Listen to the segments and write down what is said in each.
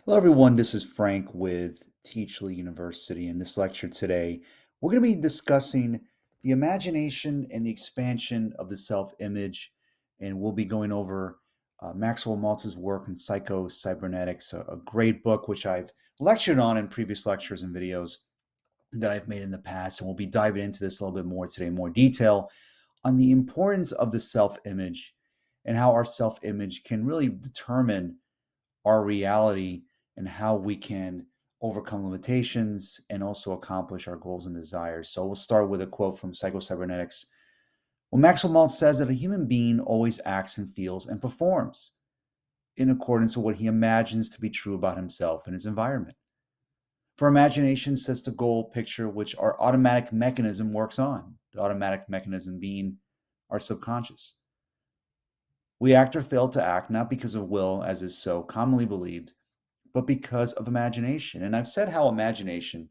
Hello, everyone. This is Frank with Teachly University. In this lecture today, we're going to be discussing the imagination and the expansion of the self image. And we'll be going over Maxwell Maltz's work in Psycho-Cybernetics, a great book which I've lectured on in previous lectures and videos that I've made in the past. And we'll be diving into this a little bit more today in more detail on the importance of the self image and how our self image can really determine our reality and how we can overcome limitations and also accomplish our goals and desires. So we'll start with a quote from Psycho-Cybernetics. Well, Maxwell Maltz says that a human being always acts and feels and performs in accordance with what he imagines to be true about himself and his environment. For imagination sets the goal picture which our automatic mechanism works on, the automatic mechanism being our subconscious. We act or fail to act not because of will, as is so commonly believed, but because of imagination. And I've said how imagination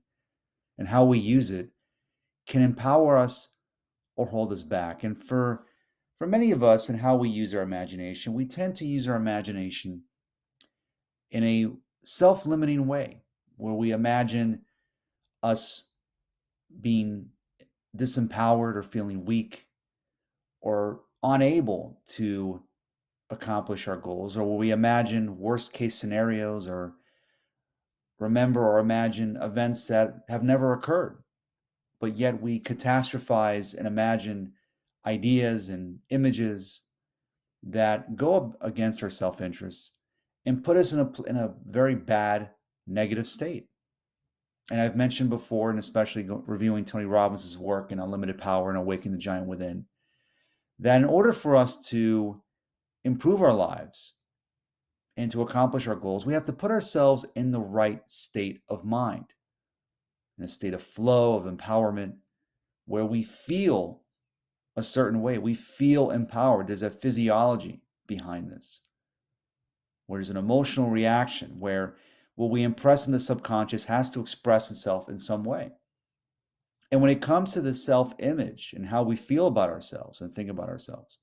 and how we use it can empower us or hold us back. And for many of us and how we use our imagination, we tend to use our imagination in a self-limiting way where we imagine us being disempowered or feeling weak or unable to accomplish our goals, or where we imagine worst case scenarios or remember or imagine events that have never occurred, but yet we catastrophize and imagine ideas and images that go against our self-interest and put us in a very bad negative state. And I've mentioned before, and especially reviewing Tony Robbins' work in Unlimited Power and Awakening the Giant Within, that in order for us to improve our lives and to accomplish our goals, we have to put ourselves in the right state of mind, in a state of flow, of empowerment, where we feel a certain way. We feel empowered. There's a physiology behind this, where there's an emotional reaction, where what we impress in the subconscious has to express itself in some way. And when it comes to the self image and how we feel about ourselves and think about ourselves,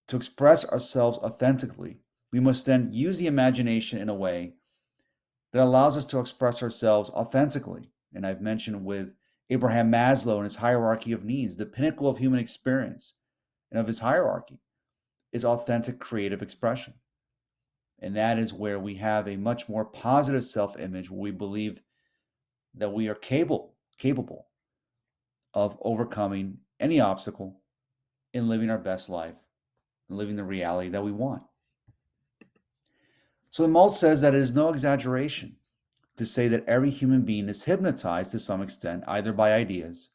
to express ourselves authentically, we must then use the imagination in a way that allows us to express ourselves authentically. And I've mentioned with Abraham Maslow and his hierarchy of needs, the pinnacle of human experience and of his hierarchy is authentic creative expression. And that is where we have a much more positive self-image, where we believe that we are capable of overcoming any obstacle in living our best life and living the reality that we want. So the Maltz says that it is no exaggeration to say that every human being is hypnotized to some extent, either by ideas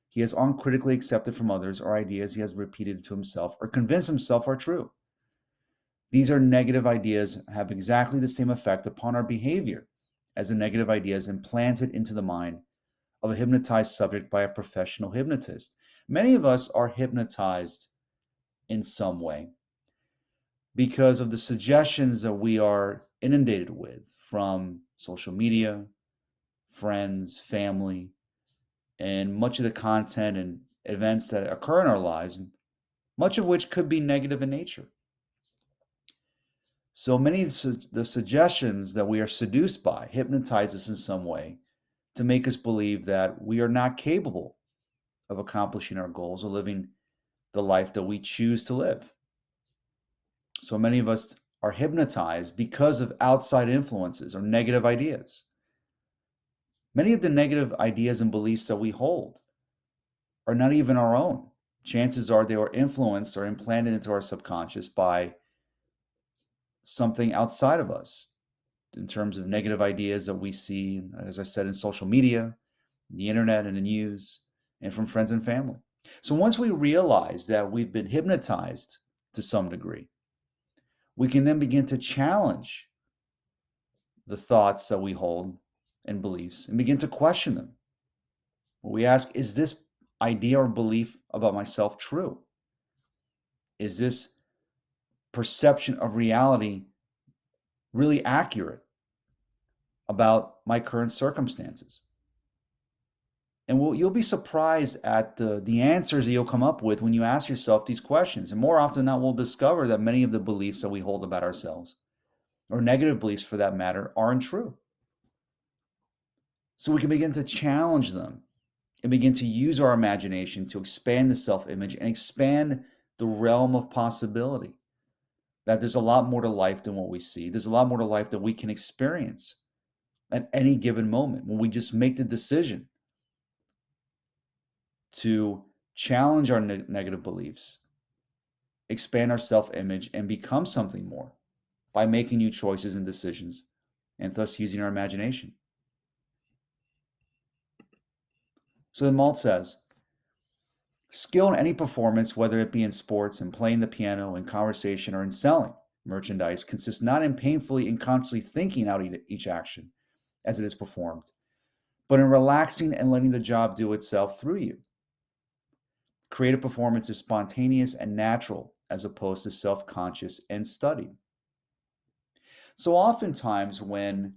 he has uncritically accepted from others or ideas he has repeated to himself or convinced himself are true. These are negative ideas have exactly the same effect upon our behavior as the negative ideas implanted into the mind of a hypnotized subject by a professional hypnotist. Many of us are hypnotized in some way because of the suggestions that we are inundated with from social media, friends, family, and much of the content and events that occur in our lives, much of which could be negative in nature. So many of the suggestions that we are seduced by hypnotize us in some way to make us believe that we are not capable of accomplishing our goals or living the life that we choose to live. So many of us are hypnotized because of outside influences or negative ideas. Many of the negative ideas and beliefs that we hold are not even our own. Chances are they were influenced or implanted into our subconscious by something outside of us in terms of negative ideas that we see, as I said, in social media, the internet, and the news, and from friends and family. So once we realize that we've been hypnotized to some degree, we can then begin to challenge the thoughts that we hold and beliefs and begin to question them. We ask, is this idea or belief about myself true? Is this perception of reality really accurate about my current circumstances? And you'll be surprised at the answers that you'll come up with when you ask yourself these questions. And more often than not, we'll discover that many of the beliefs that we hold about ourselves or negative beliefs for that matter, aren't true. So we can begin to challenge them and begin to use our imagination to expand the self image and expand the realm of possibility. That there's a lot more to life than what we see. There's a lot more to life that we can experience at any given moment when we just make the decision to challenge our negative beliefs, expand our self image, and become something more by making new choices and decisions, and thus using our imagination. So then Malt says, skill in any performance, whether it be in sports, in playing the piano, in conversation, or in selling merchandise, consists not in painfully and consciously thinking out each action as it is performed, but in relaxing and letting the job do itself through you. Creative performance is spontaneous and natural as opposed to self-conscious and studied. So oftentimes when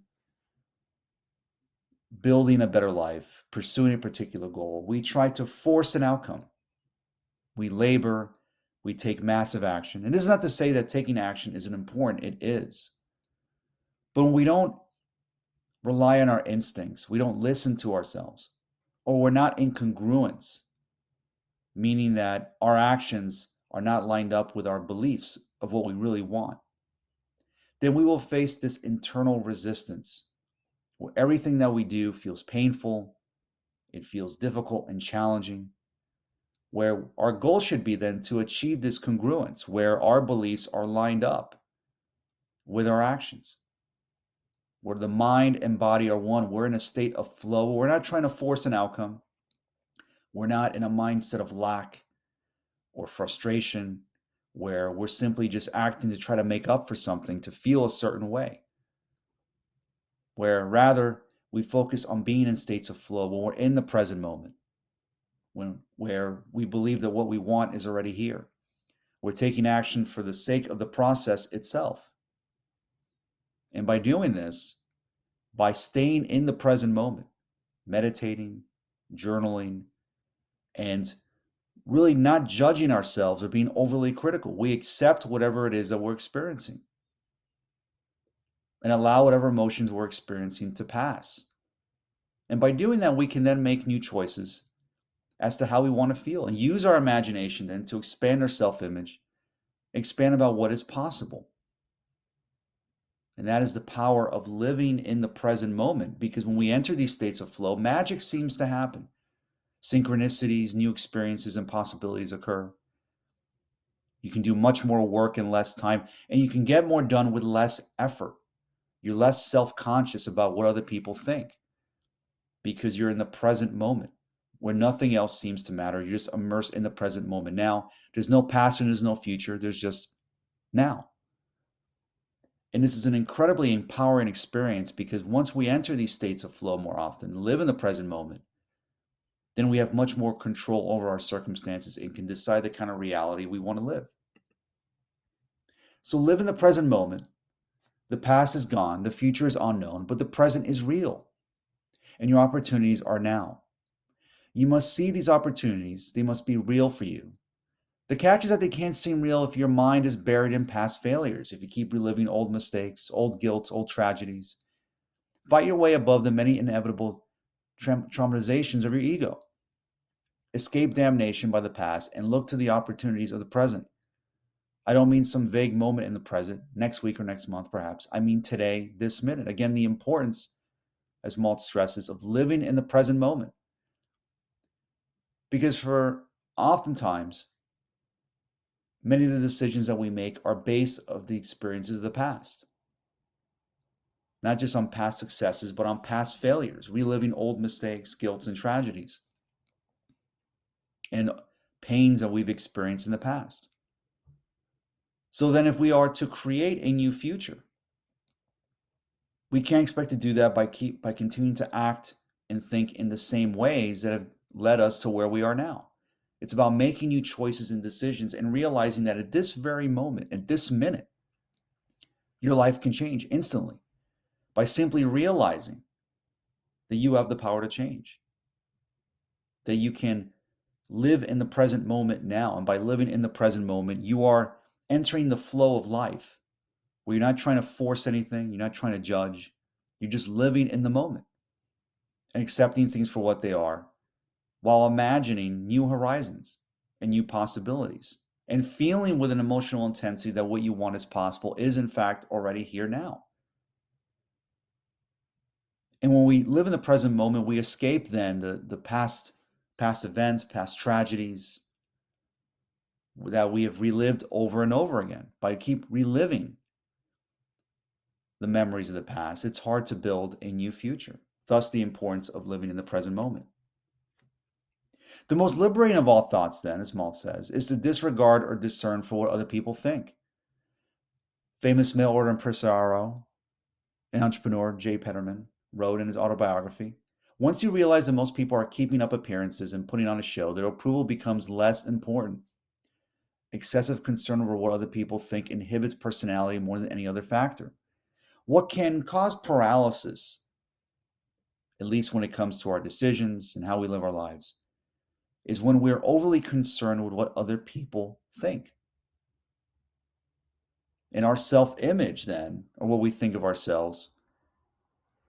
building a better life, pursuing a particular goal, we try to force an outcome. We labor, we take massive action. And this is not to say that taking action isn't important, it is. But when we don't rely on our instincts, we don't listen to ourselves, or we're not in congruence, meaning that our actions are not lined up with our beliefs of what we really want, then we will face this internal resistance where everything that we do feels painful, it feels difficult and challenging, where our goal should be then to achieve this congruence, where our beliefs are lined up with our actions, where the mind and body are one. We're in a state of flow. We're not trying to force an outcome. We're not in a mindset of lack or frustration, where we're simply just acting to try to make up for something, to feel a certain way, where rather we focus on being in states of flow when we're in the present moment, where we believe that what we want is already here. We're taking action for the sake of the process itself. And by doing this, by staying in the present moment, meditating, journaling, and really not judging ourselves or being overly critical, we accept whatever it is that we're experiencing and allow whatever emotions we're experiencing to pass. And by doing that, we can then make new choices as to how we want to feel and use our imagination then to expand our self-image, expand about what is possible. And that is the power of living in the present moment, because when we enter these states of flow, magic seems to happen. Synchronicities, new experiences, and possibilities occur. You can do much more work in less time, and you can get more done with less effort. You're less self-conscious about what other people think because you're in the present moment where nothing else seems to matter. You're just immersed in the present moment. Now, there's no past and there's no future. There's just now. And this is an incredibly empowering experience because once we enter these states of flow more often, live in the present moment, then we have much more control over our circumstances and can decide the kind of reality we want to live. So live in the present moment. The past is gone, the future is unknown, but the present is real. And your opportunities are now. You must see these opportunities. They must be real for you. The catch is that they can't seem real if your mind is buried in past failures, if you keep reliving old mistakes, old guilt, old tragedies. Fight your way above the many inevitable traumatizations of your ego. Escape damnation by the past and look to the opportunities of the present. I don't mean some vague moment in the present, next week or next month perhaps. I mean today, this minute. Again, the importance, as Malt stresses, of living in the present moment. Because for oftentimes, many of the decisions that we make are based on the experiences of the past. Not just on past successes, but on past failures, reliving old mistakes, guilt, and tragedies, and pains that we've experienced in the past. So then if we are to create a new future, we can't expect to do that by continuing to act and think in the same ways that have led us to where we are now. It's about making new choices and decisions and realizing that at this very moment, at this minute, your life can change instantly by simply realizing that you have the power to change, that you can live in the present moment now. And by living in the present moment, you are entering the flow of life where you're not trying to force anything, you're not trying to judge, you're just living in the moment and accepting things for what they are while imagining new horizons and new possibilities and feeling with an emotional intensity that what you want is possible is in fact already here now. And when we live in the present moment, we escape then the past events, past tragedies that we have relived over and over again. By keep reliving the memories of the past, it's hard to build a new future. Thus, the importance of living in the present moment. The most liberating of all thoughts, then, as Maltz says, is to disregard or discern for what other people think. Famous mail order impresario and entrepreneur Jay Peterman wrote in his autobiography, "Once you realize that most people are keeping up appearances and putting on a show, their approval becomes less important. Excessive concern over what other people think inhibits personality more than any other factor. What can cause paralysis, at least when it comes to our decisions and how we live our lives, is when we're overly concerned with what other people think. And our self-image then, or what we think of ourselves,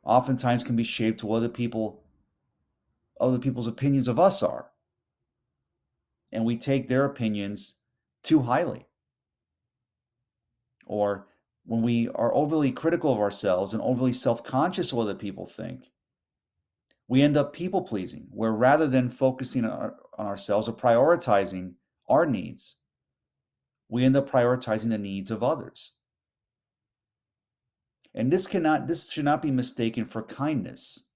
oftentimes can be shaped to what other people's opinions of us are. And we take their opinions too highly. Or when we are overly critical of ourselves and overly self-conscious of what other people think, we end up people-pleasing, where rather than focusing on ourselves or prioritizing our needs, we end up prioritizing the needs of others. And this should not be mistaken for kindness.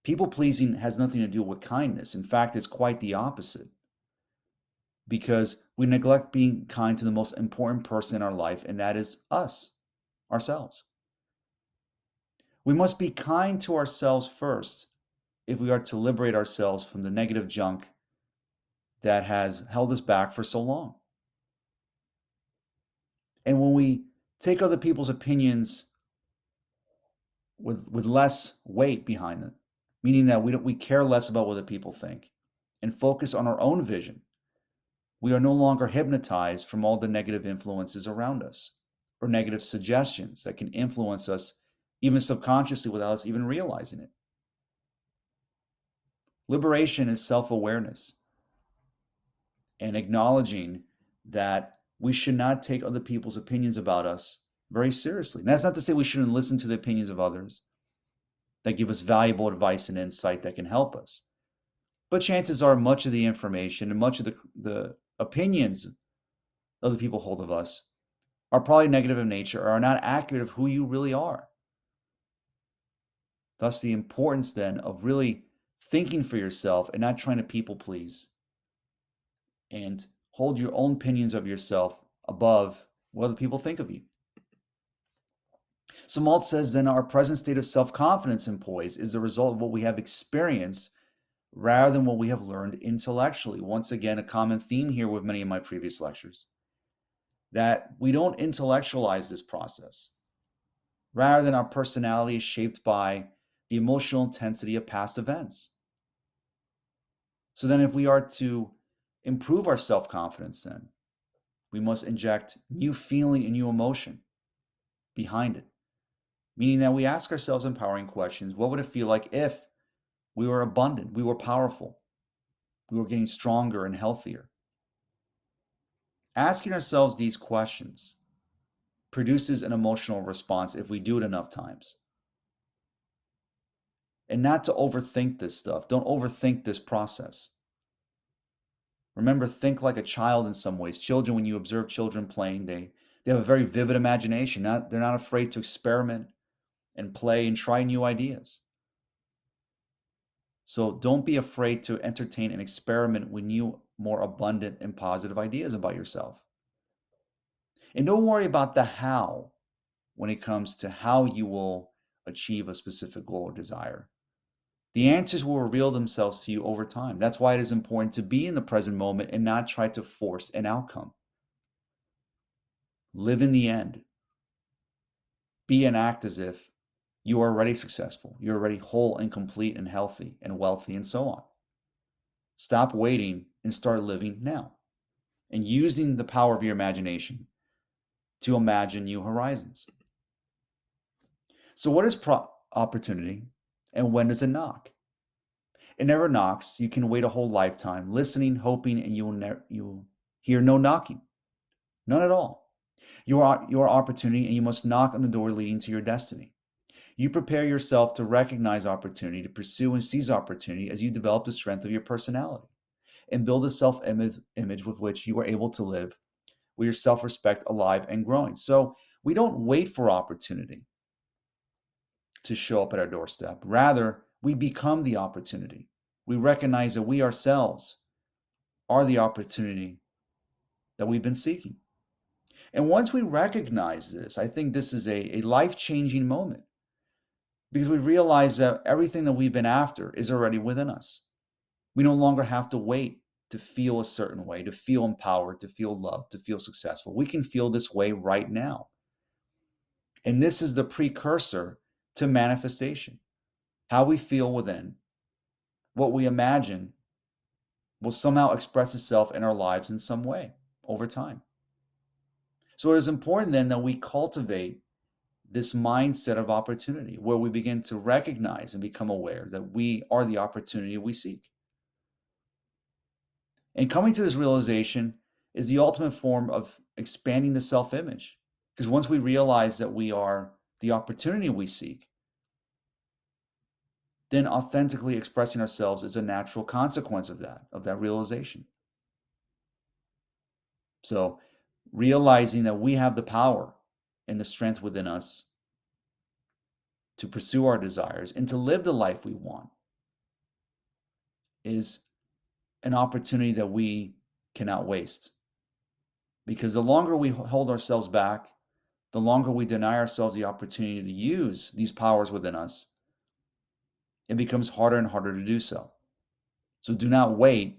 People-pleasing has nothing to do with kindness. In fact, it's quite the opposite. Because we neglect being kind to the most important person in our life, and that is us, ourselves. We must be kind to ourselves first if we are to liberate ourselves from the negative junk that has held us back for so long. And when we take other people's opinions with less weight behind them, meaning that we care less about what other people think and focus on our own vision, we are no longer hypnotized from all the negative influences around us or negative suggestions that can influence us even subconsciously without us even realizing it. Liberation is self-awareness and acknowledging that we should not take other people's opinions about us very seriously. And that's not to say we shouldn't listen to the opinions of others that give us valuable advice and insight that can help us. But chances are much of the information and much of the opinions other people hold of us are probably negative in nature or are not accurate of who you really are. Thus, the importance then of really thinking for yourself and not trying to people please and hold your own opinions of yourself above what other people think of you. So Maltz says then our present state of self-confidence and poise is the result of what we have experienced rather than what we have learned intellectually. Once again, a common theme here with many of my previous lectures, that we don't intellectualize this process. Rather than our personality is shaped by the emotional intensity of past events. So then if we are to improve our self-confidence then, we must inject new feeling and new emotion behind it. Meaning that we ask ourselves empowering questions. What would it feel like if we were abundant, we were powerful, we were getting stronger and healthier? Asking ourselves these questions produces an emotional response if we do it enough times. And not to overthink this stuff. Don't overthink this process. Remember, think like a child in some ways. Children, when you observe children playing, they have a very vivid imagination. They're not afraid to experiment and play and try new ideas. So don't be afraid to entertain and experiment with new, more abundant and positive ideas about yourself. And don't worry about the how when it comes to how you will achieve a specific goal or desire. The answers will reveal themselves to you over time. That's why it is important to be in the present moment and not try to force an outcome. Live in the end. Be and act as if you are already successful. You're already whole and complete and healthy and wealthy and so on. Stop waiting and start living now and using the power of your imagination to imagine new horizons. So, what is opportunity and when does it knock? It never knocks. You can wait a whole lifetime listening, hoping, and you will hear no knocking. None at all. You are your opportunity, and you must knock on the door leading to your destiny. You prepare yourself to recognize opportunity, to pursue and seize opportunity as you develop the strength of your personality and build a self image with which you are able to live with your self respect alive and growing. So we don't wait for opportunity to show up at our doorstep. Rather, we become the opportunity. We recognize that we ourselves are the opportunity that we've been seeking. And once we recognize this, I think this is a life changing moment because we realize that everything that we've been after is already within us. We no longer have to wait to feel a certain way, to feel empowered, to feel loved, to feel successful. We can feel this way right now. And this is the precursor to manifestation. How we feel within, what we imagine, will somehow express itself in our lives in some way over time. So it is important then that we cultivate this mindset of opportunity where we begin to recognize and become aware that we are the opportunity we seek. And coming to this realization is the ultimate form of expanding the self image. Because once we realize that we are the opportunity we seek, then authentically expressing ourselves is a natural consequence of that realization. So, realizing that we have the power and the strength within us to pursue our desires and to live the life we want is an opportunity that we cannot waste. Because the longer we hold ourselves back, the longer we deny ourselves the opportunity to use these powers within us, it becomes harder and harder to do so. So do not wait.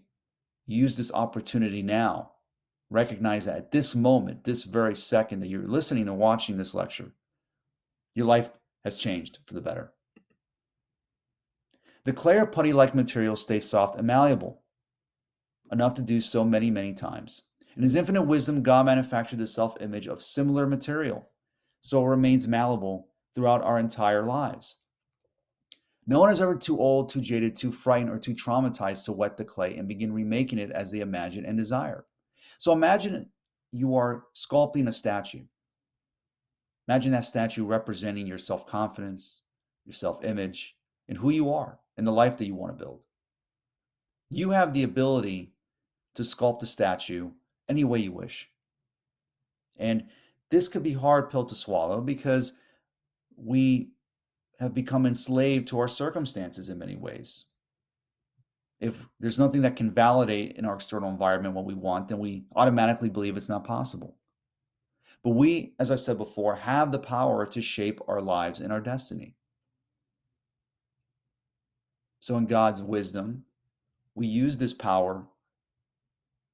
Use this opportunity now. Recognize that at this moment, this very second that you're listening and watching this lecture, your life has changed for the better. The clay or putty-like material stays soft and malleable, enough to do so many, many times. In His infinite wisdom, God manufactured the self-image of similar material, so it remains malleable throughout our entire lives. No one is ever too old, too jaded, too frightened, or too traumatized to wet the clay and begin remaking it as they imagine and desire. So imagine you are sculpting a statue. Imagine that statue representing your self-confidence, your self-image, and who you are and the life that you want to build. You have the ability to sculpt a statue any way you wish. And this could be a hard pill to swallow because we have become enslaved to our circumstances in many ways. If there's nothing that can validate in our external environment what we want, then we automatically believe it's not possible. But we, as I said before, have the power to shape our lives and our destiny. So in God's wisdom, we use this power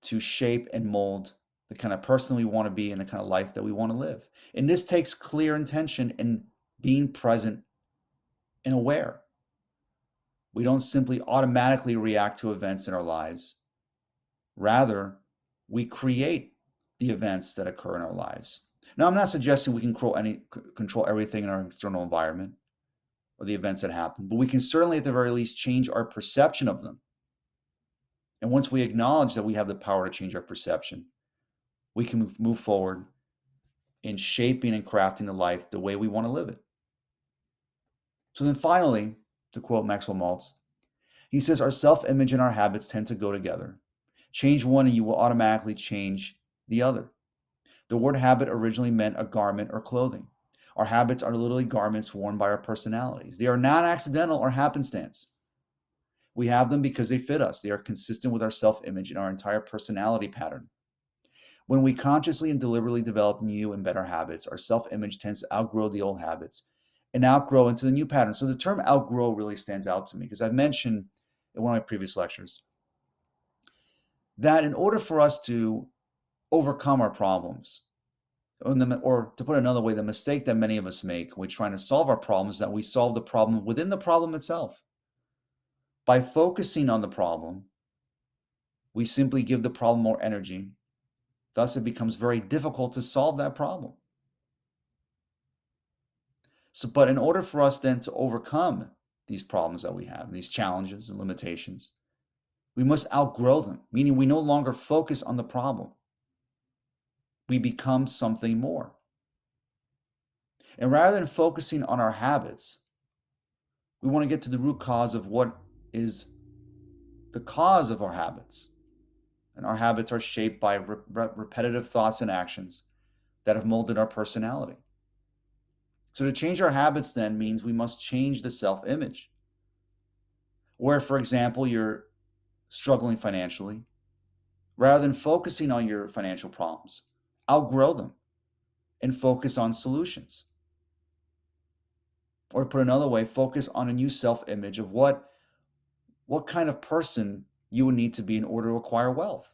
to shape and mold the kind of person we want to be and the kind of life that we want to live. And this takes clear intention and being present and aware. We don't simply automatically react to events in our lives. Rather, we create the events that occur in our lives. Now, I'm not suggesting we can control everything in our external environment or the events that happen, but we can certainly, at the very least, change our perception of them. And once we acknowledge that we have the power to change our perception, we can move forward in shaping and crafting the life the way we want to live it. So then finally, to quote Maxwell Maltz, he says, our self-image and our habits tend to go together. Change one and you will automatically change the other. The word habit originally meant a garment or clothing. Our habits are literally garments worn by our personalities. They are not accidental or happenstance. We have them because they fit us. They are consistent with our self-image and our entire personality pattern. When we consciously and deliberately develop new and better habits, our self-image tends to outgrow the old habits and outgrow into the new pattern. So the term outgrow really stands out to me because I've mentioned in one of my previous lectures that in order for us to overcome our problems, or to put it another way, the mistake that many of us make when trying to solve our problems is that we solve the problem within the problem itself. By focusing on the problem, we simply give the problem more energy. Thus, it becomes very difficult to solve that problem. So, but in order for us then to overcome these problems that we have, these challenges and limitations, we must outgrow them, meaning we no longer focus on the problem. We become something more. And rather than focusing on our habits, we want to get to the root cause of what is the cause of our habits. And our habits are shaped by repetitive thoughts and actions that have molded our personality. So to change our habits then means we must change the self-image. Where, for example, you're struggling financially, rather than focusing on your financial problems, outgrow them and focus on solutions. Or to put another way, focus on a new self-image of what kind of person you would need to be in order to acquire wealth.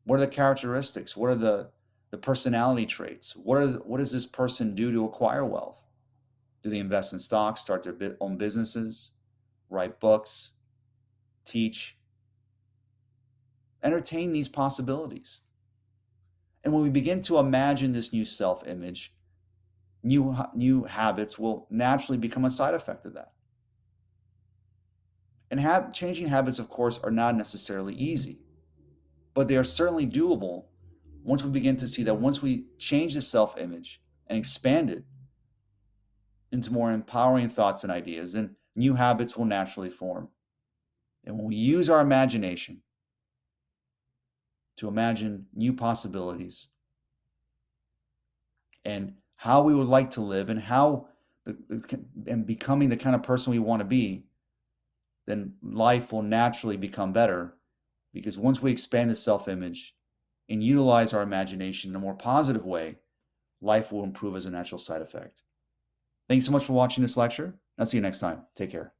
What are the characteristics? What are the personality traits? What does this person do to acquire wealth? Do they invest in stocks, start their own businesses, write books, teach? Entertain these possibilities. And when we begin to imagine this new self-image, new habits will naturally become a side effect of that. And changing habits, of course, are not necessarily easy, but they are certainly doable once we begin to see that once we change the self-image and expand it into more empowering thoughts and ideas, then new habits will naturally form. And when we use our imagination to imagine new possibilities and how we would like to live and and becoming the kind of person we want to be, then life will naturally become better, because once we expand the self-image and utilize our imagination in a more positive way, life will improve as a natural side effect. Thanks so much for watching this lecture. I'll see you next time. Take care.